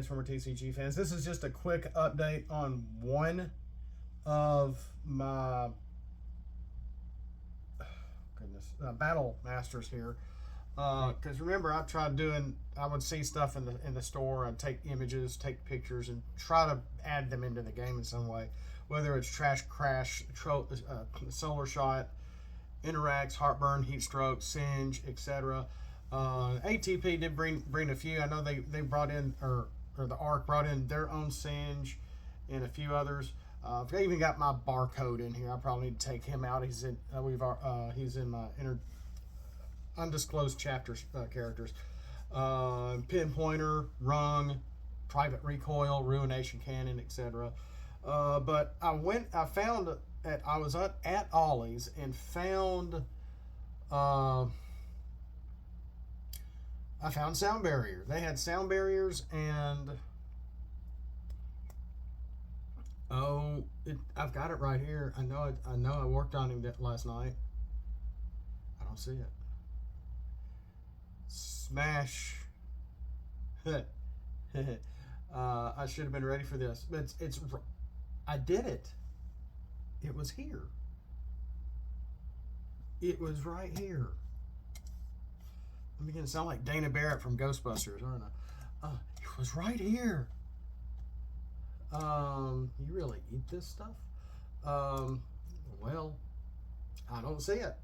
Transformer TCG fans. This is just a quick update on one of my battle masters here. Because remember, I tried doing. I would see stuff in the store. I'd take images, take pictures, and try to add them into the game in some way. Whether it's Trash Crash, Solar Shot, Interacts, Heartburn, Heat Stroke, Singe, etc. ATP did bring a few. I know they brought in, or the ARC brought in their own Singe and a few others. I've even got my barcode in here. I probably need to take him out. He's in he's in my undisclosed chapters characters. Pinpointer, Rung, Private Recoil, Ruination Cannon, etc. But I was at Ollie's and found I found Soundbarrier. They had Soundbarriers, and I've got it right here. I know I worked on him last night. I don't see it. Smash. I should have been ready for this, but I did it. It was here. It was right here. I'm beginning to sound like Dana Barrett from Ghostbusters, aren't I? It was right here. You really eat this stuff? Well, I don't see it.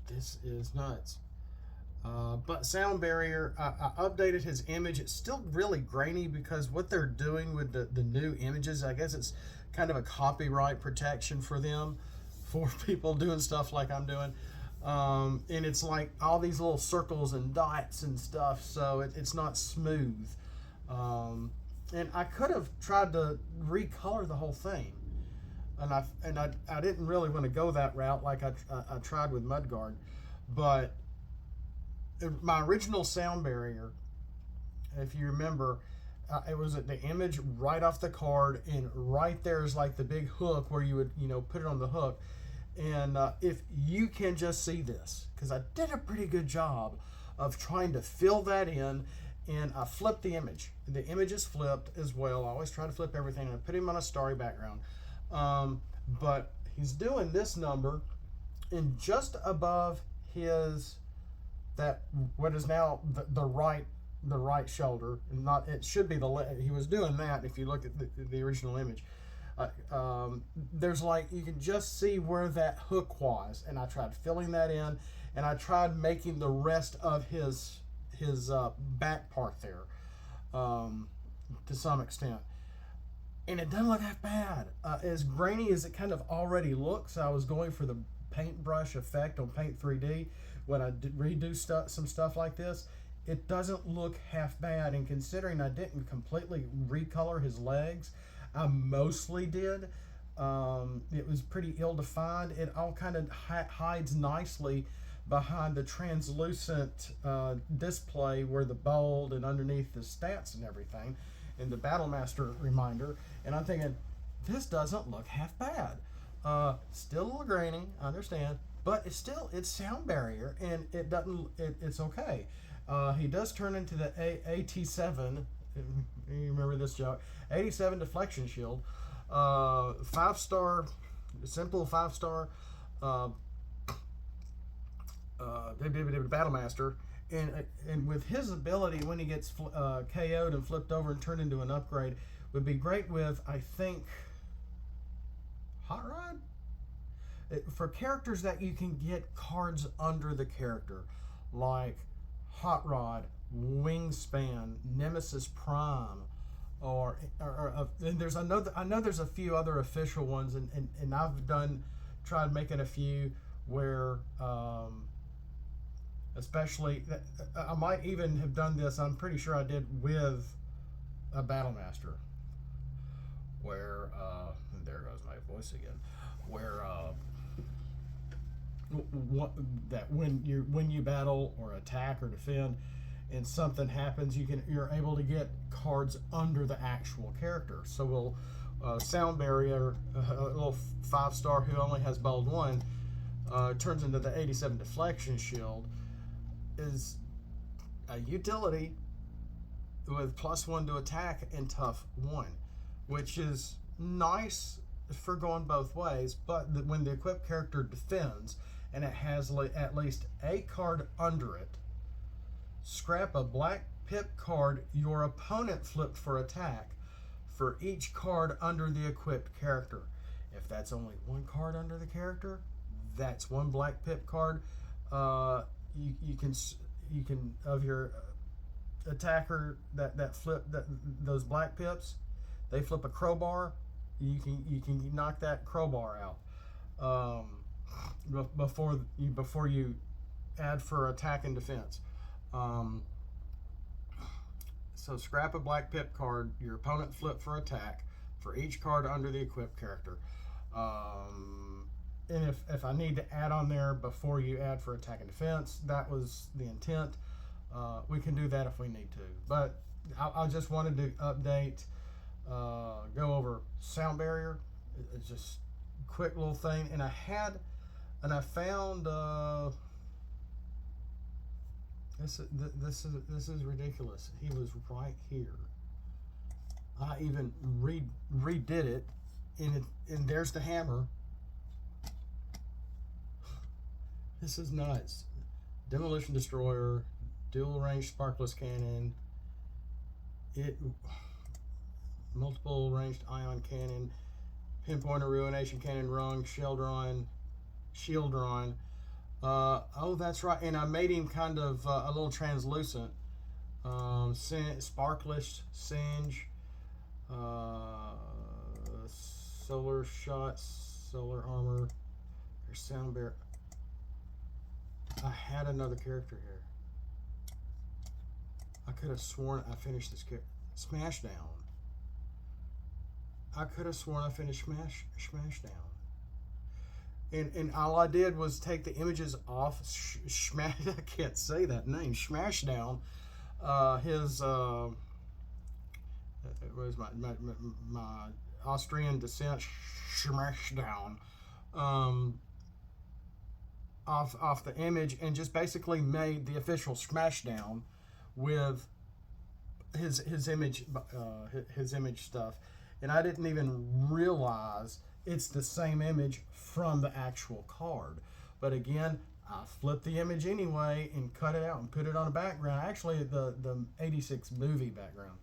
This is nuts. But Soundbarrier, I updated his image. It's still really grainy because what they're doing with the new images, I guess it's kind of a copyright protection for them, for people doing stuff like I'm doing. And it's like all these little circles and dots and stuff, so it's not smooth. And I could have tried to recolor the whole thing, and I didn't really want to go that route like I tried with Mudguard, but my original Soundbarrier, if you remember, it was at the image right off the card, and right there is like the big hook where you would put it on the hook. And if you can just see this, because I did a pretty good job of trying to fill that in, and I flipped the image. The image is flipped as well. I always try to flip everything, and I put him on a starry background. But he's doing this number, and just above what is now the right shoulder, and not, it should be the left. He was doing that if you look at the original image. There's like, you can just see where that hook was, and I tried filling that in, and I tried making the rest of his back part there to some extent, and it doesn't look that bad. As grainy as it kind of already looks, I was going for the paintbrush effect on Paint 3D when I redo some stuff like this. It doesn't look half bad, and considering I didn't completely recolor his legs, I mostly did. It was pretty ill-defined. It all kind of hides nicely behind the translucent display where the bold and underneath the stats and everything, and the Battlemaster reminder. And I'm thinking, this doesn't look half bad. Still a little grainy, I understand, but it's Soundbarrier, and it's okay. He does turn into the AT7. You remember this joke? 87 deflection shield, 5-star, simple 5-star, Battlemaster, and with his ability, when he gets KO'd and flipped over and turned into an upgrade, would be great with, I think, Hot Rod? For characters that you can get cards under the character, like Hot Rod, Wingspan, Nemesis Prime, or there's I know there's a few other official ones, and I've tried making a few where especially I might even have done this, I'm pretty sure I did, with a Battlemaster, where there goes my voice again, where that when you battle or attack or defend and something happens, you're able to get cards under the actual character. So Soundbarrier, a little 5-star who only has bold 1, turns into the 87 deflection shield, is a utility with +1 to attack and tough 1, which is nice for going both ways. But when the equipped character defends and it has at least a card under it, scrap a black pip card your opponent flipped for attack for each card under the equipped character. If that's only one card under the character, that's one black pip card. You can of your attacker that flip those black pips, they flip a crowbar. You can knock that crowbar out before you add for attack and defense. So scrap a black pip card your opponent flipped for attack for each card under the equipped character. And if I need to add on there before you add for attack and defense, that was the intent. We can do that if we need to. But I just wanted to update, go over Soundbarrier. It's just a quick little thing. And I found this is ridiculous. He was right here. I even redid it, and there's the hammer. This is nuts. Demolition Destroyer, dual range sparkless cannon, multiple ranged ion cannon, pinpointer ruination cannon, rung, shield drawn. Oh, that's right. And I made him kind of a little translucent. Sparklish, singe, solar shots, solar armor, or Soundbarrier. I had another character here. I could have sworn I finished this character. Smashdown. I could have sworn I finished Smashdown. And all I did was take the images off. I can't say that name. Smashdown. His it was my Austrian descent. Smashdown. Off the image, and just basically made the official Smashdown with his image stuff, and I didn't even realize it's the same image from the actual card. But again, I flipped the image anyway and cut it out and put it on a background. Actually, the '86 movie background,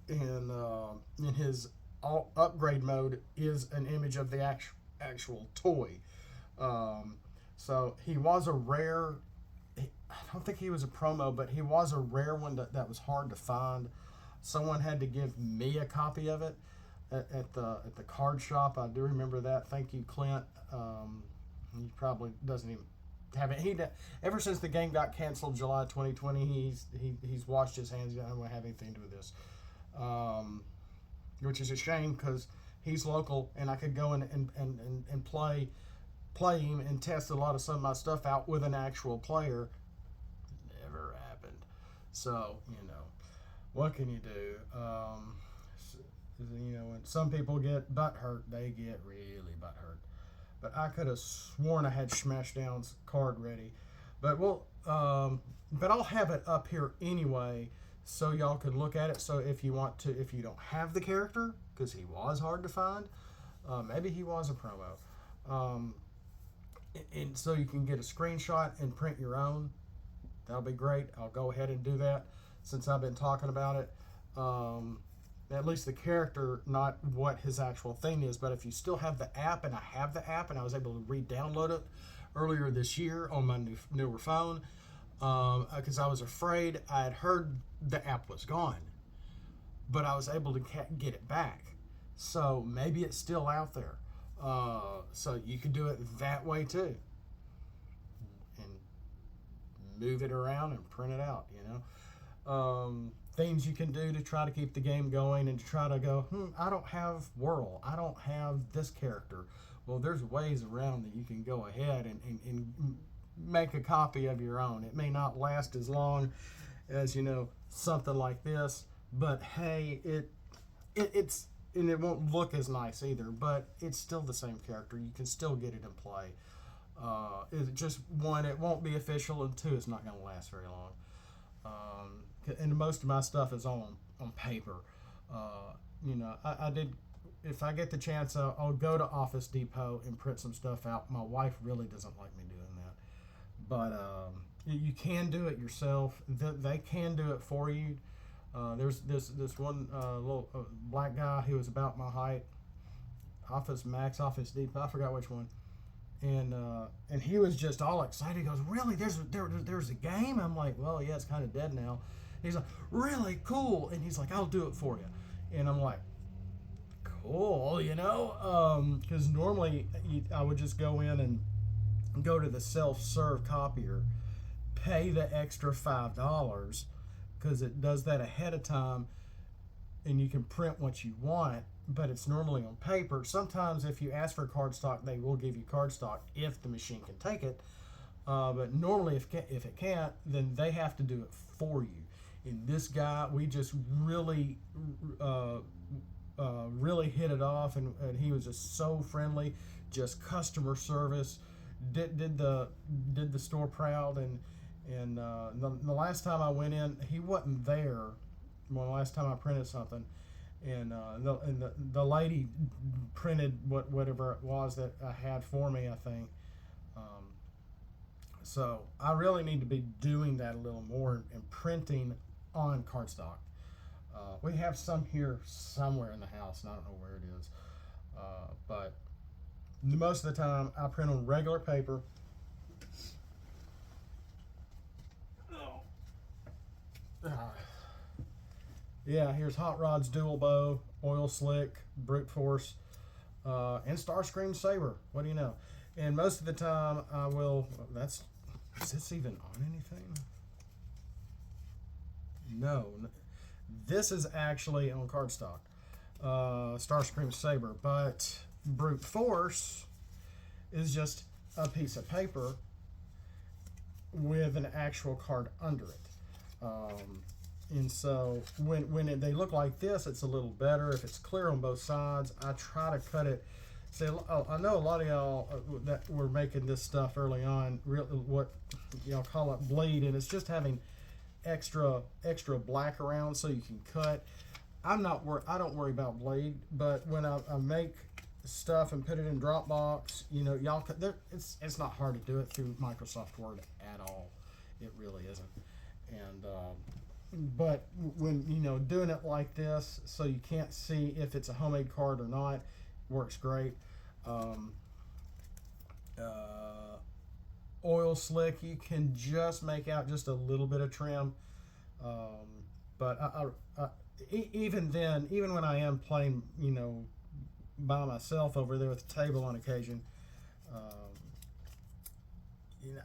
and in his upgrade mode is an image of the actual toy. So he was a rare. I don't think he was a promo, but he was a rare one that was hard to find. Someone had to give me a copy of it at the card shop. I do remember that. Thank you, Clint. He probably doesn't even have it. Ever since the game got canceled July 2020, he's washed his hands. He doesn't want to have anything to do with this, which is a shame because he's local and I could go and play him and test a lot of some of my stuff out with an actual player. Never happened. So, what can you do? When some people get butt hurt, they get really butt hurt. But I could have sworn I had Smashdown's card ready. But but I'll have it up here anyway, so y'all can look at it. So if you don't have the character, because he was hard to find, maybe he was a promo. And so you can get a screenshot and print your own. That'll be great. I'll go ahead and do that since I've been talking about it. At least the character, not what his actual thing is. But if you still have the app, and I have the app, and I was able to re-download it earlier this year on my newer phone, because I was afraid. I had heard the app was gone, but I was able to get it back. So maybe it's still out there. So you can do it that way too, and move it around and print it out. Things you can do to try to keep the game going and to try to go, I don't have Whirl, I don't have this character. Well, there's ways around that you can go ahead and make a copy of your own. It may not last as long as something like this, but hey, it's and it won't look as nice either, but it's still the same character. You can still get it in play. It's just one, it won't be official, and two, it's not going to last very long. And most of my stuff is on paper. I did. If I get the chance, I'll go to Office Depot and print some stuff out. My wife really doesn't like me doing that, but you can do it yourself. They can do it for you. There's this one little black guy who was about my height. Office Max, Office Depot, I forgot which one. And he was just all excited. He goes, "Really? There's a game?" I'm like, "Well, yeah, it's kind of dead now." He's like, "Really cool," and he's like, "I'll do it for you," and I'm like, "Cool," because normally I would just go in and go to the self-serve copier, pay the extra $5 because it does that ahead of time, and you can print what you want, but it's normally on paper. Sometimes if you ask for cardstock, they will give you cardstock if the machine can take it, but normally if it can't, then they have to do it for you. And this guy, we just really really hit it off, and he was just so friendly, just customer service, did the store proud, and the last time I went in, he wasn't there. Well, the last time I printed something, and the lady printed whatever it was that I had for me, I think. So I really need to be doing that a little more and printing on cardstock. We have some here somewhere in the house, and I don't know where it is. But most of the time, I print on regular paper. Yeah, here's Hot Rod's Dual Bow, Oil Slick, Brute Force, and Starscream Saber. What do you know? And most of the time, I will. Is this even on anything? No. This is actually on cardstock, Starscream Saber, but Brute Force is just a piece of paper with an actual card under it. And so when they look like this, it's a little better. If it's clear on both sides, I try to cut it. See, I know a lot of y'all that were making this stuff early on, what y'all call it bleed, and it's just having extra black around so you can cut. I don't worry about blade, but when I make stuff and put it in Dropbox, y'all it's not hard to do it through Microsoft Word at all. It really isn't. And but when doing it like this, so you can't see if it's a homemade card or not, works great. Oil Slick, you can just make out just a little bit of trim, but even then, even when I am playing by myself over there at the table on occasion,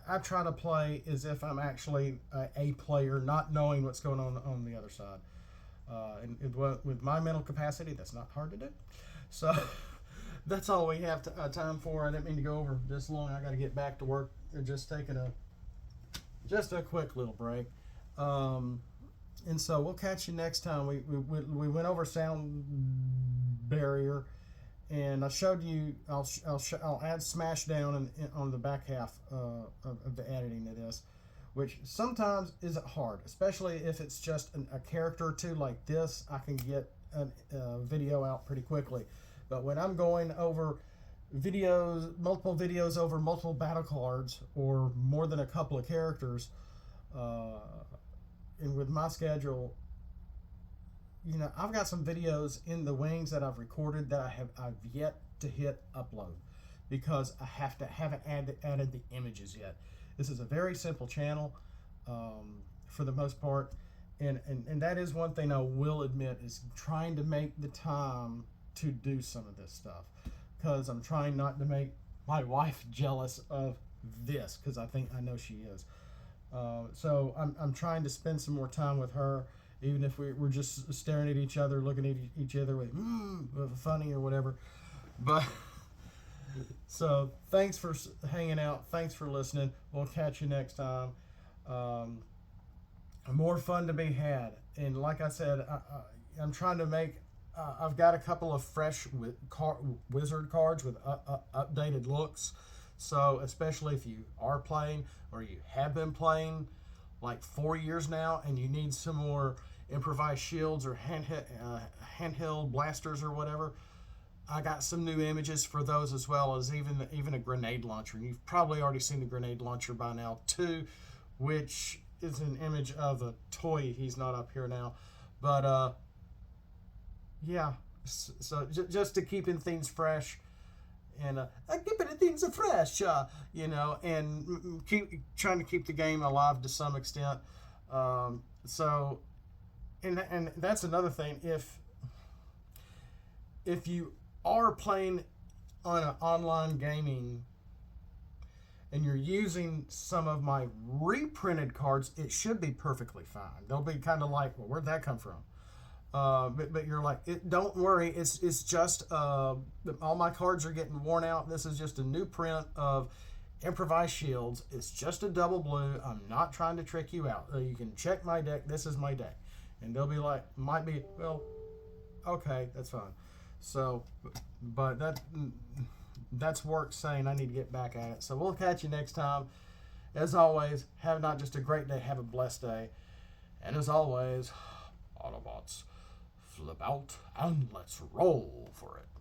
I try to play as if I'm actually a player, not knowing what's going on the other side. And with my mental capacity, that's not hard to do. So that's all we have time for. I didn't mean to go over this long. I got to get back to work. Just taking a quick little break. And so we'll catch you next time. We went over Soundbarrier, and I showed you. I'll add Smashdown on the back half of the editing of this, which sometimes isn't hard, especially if it's just a character or two like this. I can get a video out pretty quickly. But when I'm going over multiple videos over multiple battle cards or more than a couple of characters, and with my schedule, I've got some videos in the wings that I've recorded that I've yet to hit upload because I haven't added the images yet. This is a very simple channel for the most part, and that is one thing I will admit is trying to make the time to do some of this stuff, because I'm trying not to make my wife jealous of this, because I know she is. So I'm trying to spend some more time with her, even if we're just staring at each other, looking at each other with funny or whatever. But so thanks for hanging out. Thanks for listening. We'll catch you next time. More fun to be had. And like I said, I'm trying to make. I've got a couple of fresh wizard cards with updated looks. So especially if you are playing or you have been playing like 4 years now, and you need some more improvised shields or handheld blasters or whatever, I got some new images for those, as well as even a grenade launcher. And you've probably already seen the grenade launcher by now too, which is an image of a toy. He's not up here now, but yeah. So just to keeping things fresh, and keeping things fresh, and keep trying to keep the game alive to some extent. So, and that's another thing. If you are playing on an online gaming and you're using some of my reprinted cards, it should be perfectly fine. They'll be kind of like, well, where'd that come from? But you're like, don't worry, it's just all my cards are getting worn out. This is just a new print of improvised shields. It's just a double blue. I'm not trying to trick you out. You can check my deck. This is my deck. And they'll be like, might be, well, okay, that's fine. So, but that's work saying I need to get back at it. So we'll catch you next time. As always, have not just a great day, have a blessed day. And as always, Autobots, flip out and let's roll for it.